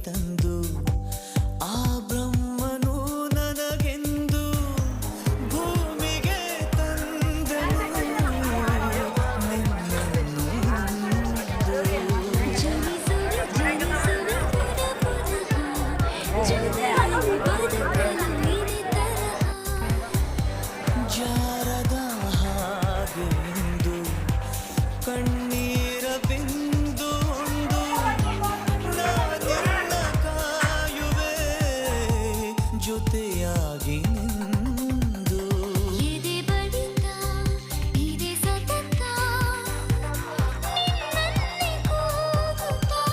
ತಂದು ಆ ಬ್ರಹ್ಮನು ನನಗೆಂದು ಭೂಮಿಗೆ ತಂದನು ನಿನ್ನನ್ನು ಜಾರದ ಹಾಗೆಂದು ಕಣ್ಣೀರ ಬಿಂದು ಒಂದು ನಾನಿನ್ನ ಕಾಯುವೆ ಜೊತೆಯಾಗಿ ನಿಂದು ಎದೆ ಬಡಿತ ಇದೆ ಸತತ ನಿನ್ನನ್ನೇ ಕೂಗುತ್ತಾ